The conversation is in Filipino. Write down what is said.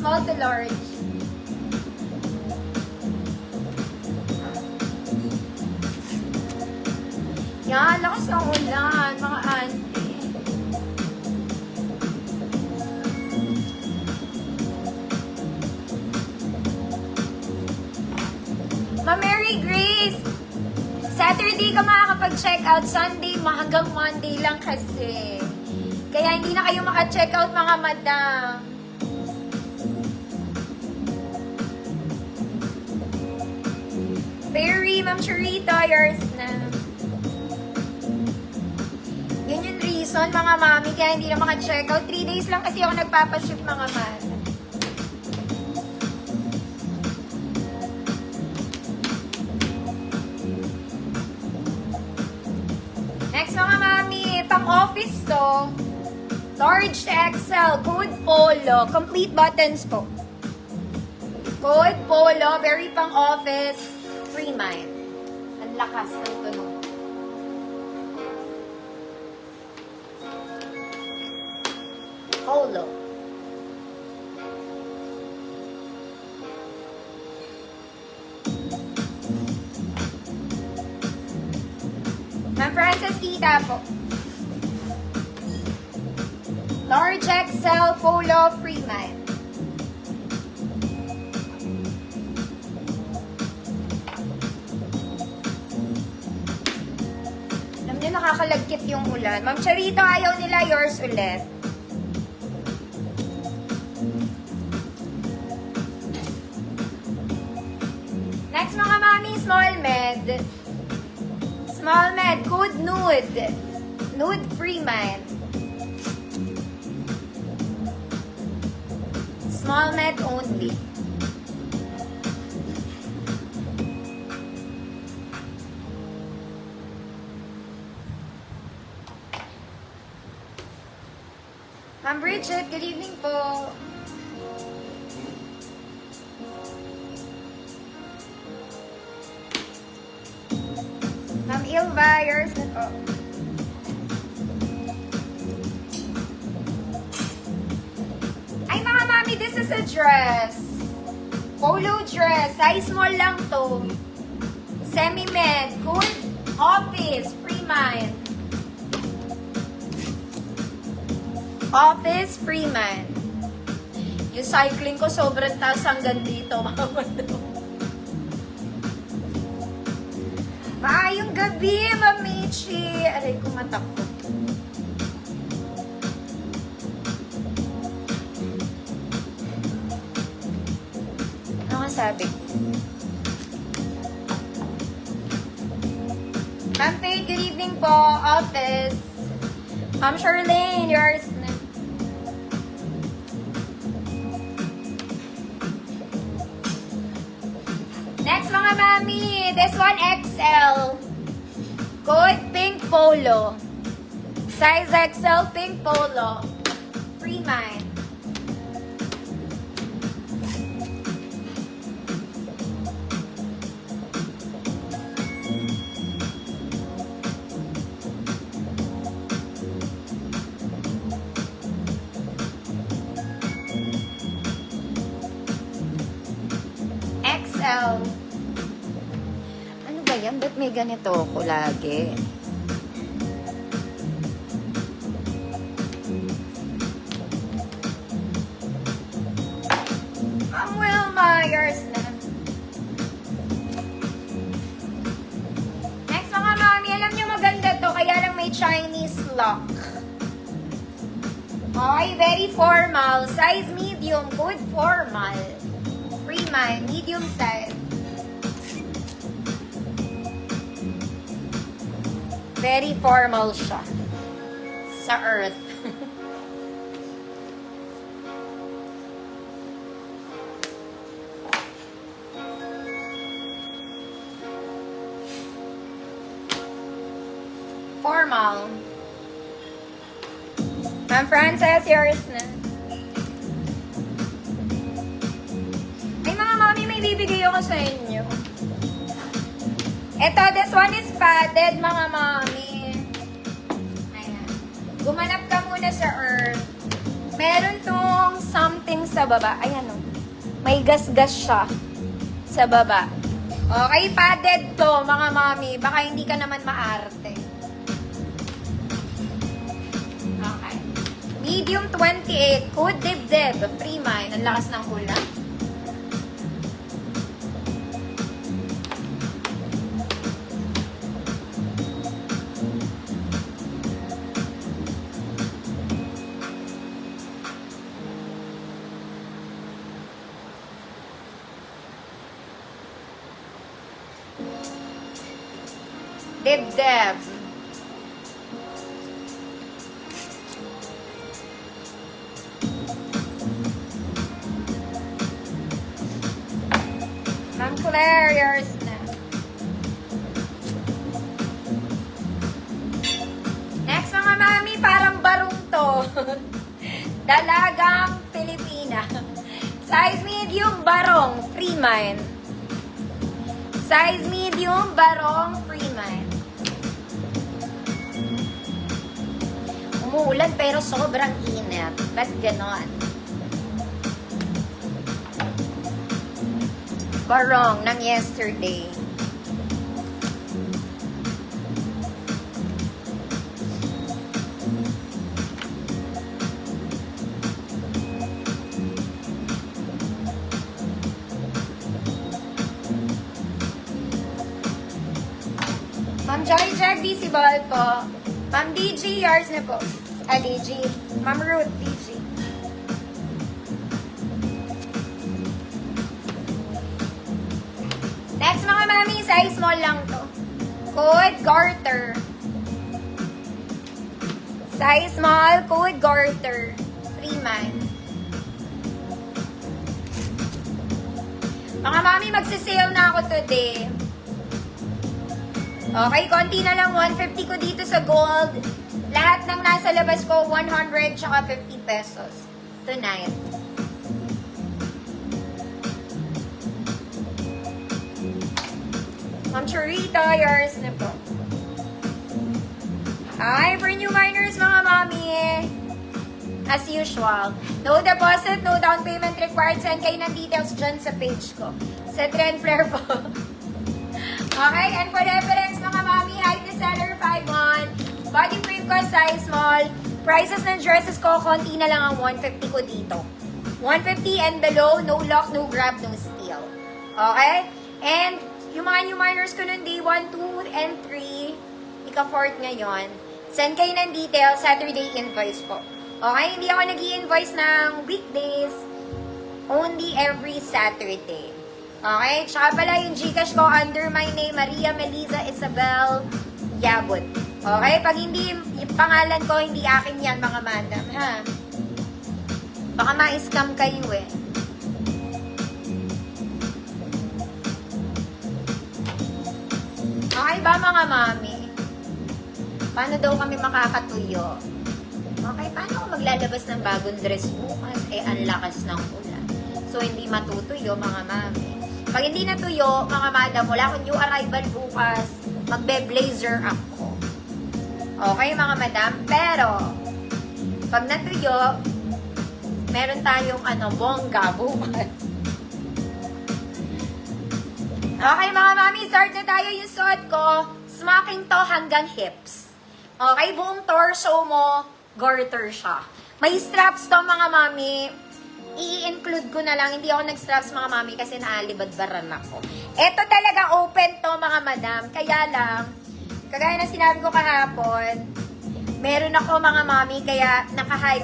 Small to large. Yan, lakas ng ulan, mga auntie. Ma-Mary Grace, Saturday ka makakapag-check out, Sunday hanggang Monday lang kasi. Kaya hindi na kayo maka-check out, mga madam. Perry, Ma'am Charita, yours na. Yun yung reason, mga mami, kaya hindi na maka-check out. 3 days lang kasi ako nagpapaship, mga man. Next, mga mami, pang-office to. Large to XL, code Polo. Complete buttons po. Code Polo, very pang-office. Free mind. Ang lakas ng tunog. Polo. Ma'am Frances Tita po. Large XL Polo Free Mind. Alam niyo, nakakalagkit yung ulan. Ma'am Charita, ayaw nila, yours ulit. Next, mga mami, small med. Small med, good nude. Nude free mind. Small med only. Ma'am Bridget, good evening po. Ma'am Ilva, yours na po. Ay, mga mami, this is a dress. Polo dress. Size small lang to. Semi-med. Good office. Free mind. Office, free mind. Yung cycling ko sobrang taas hanggang dito, mga madam. Maayong gabi, Mamichi. Aray, kumatak ko. Ano nga sabi ko? Ma'am Faye, good evening po. Office. Ma'am Charlene, yours na. Next, mga mami. This one, XL. Code Pink Polo. Size XL Pink Polo. Free mind. XL. Ano ba yan? Ba't may ganito ako lagi? Ma'am Wilma, yours na. Next, mga mami, alam nyo maganda to, kaya lang may Chinese lock. Okay, very formal. Size medium, good formal. Free mind, medium size. Very formal siya. Sa earth. Formal. Ma'am Frances, yours na. Ay, mga mami, may bibigay ako sa inyo. Ito, this one is padded, mga mami. Ayan. Gumanap ka muna sa earth. Meron tong something sa baba. Ayan, o. May gas-gas siya sa baba. Okay, padded to, mga mami. Baka hindi ka naman maarte. Okay. Medium 28, Code Dibdib, free mine. Ang lakas ng hula. Dibdib. Ma'am Claire, yours na. Next, mga mami, parang barong to. Dalagang Pilipina. Size medium, barong, free mine. Size medium, barong, free mine. Umuulan pero sobrang init. Ba't ganon? Barong ng yesterday. Ma'am Joy Jack, visible po. Ma'am DG, yours na po. DG. Ma'am Ruth, DG. Next, mga mami, size small lang to. Code garter. Size small, code garter. Free man. Mga mami, magsisale na ako today. Okay, konti na lang. 150 ko dito sa gold. Lahat ng nasa labas ko, 100 tsaka 50 pesos. Tonight. Ma'am Churita, yours na po. Hi, for new miners, mga mami. As usual, no deposit, no down payment required. Send kayo ng details dyan sa page ko. Sa Trend Flare po. Okay, and for reference, mga mami, height ni seller 5'1", body frame ko size small, prices ng dresses ko, konti na lang ang 150 ko dito. 150 and below, no lock, no grab, no steal. Okay? And yung mga new miners ko nun, day 1, 2, and 3, ika-4 ngayon, send kayo ng details, Saturday invoice po. Okay? Hindi ako nag-i-invoice ng weekdays, only every Saturday. Okay? Tsaka pala yung Gcash ko under my name, Maria Melisa Isabel Yabut. Okay? Pag hindi, yung pangalan ko, hindi akin yan, mga madam, ha? Baka ma-scam kayo eh. Okay ba, mga mami? Paano daw kami makakatuyo? Okay, paano ako maglalabas ng bagong dress bukas? Eh, ang lakas ng ulan. So, hindi matutuyo, mga mami. Pag hindi natuyo, mga madam, wala akong new arrival bukas, magbe-blazer ako. Okay, mga madam? Pero, pag natuyo, meron tayong bongga bukas. Okay, mga mami, start na tayo. Yung suot ko, smocking to hanggang hips. Okay, buong torso mo, garter siya. May straps to, mga mami. I-include ko na lang. Hindi ako nag-straps, mga mami, kasi naalibadbaran ako. Ito talaga open to, mga madam. Kaya lang, kagaya na sinabi ko kahapon, meron ako, mga mami, kaya naka-high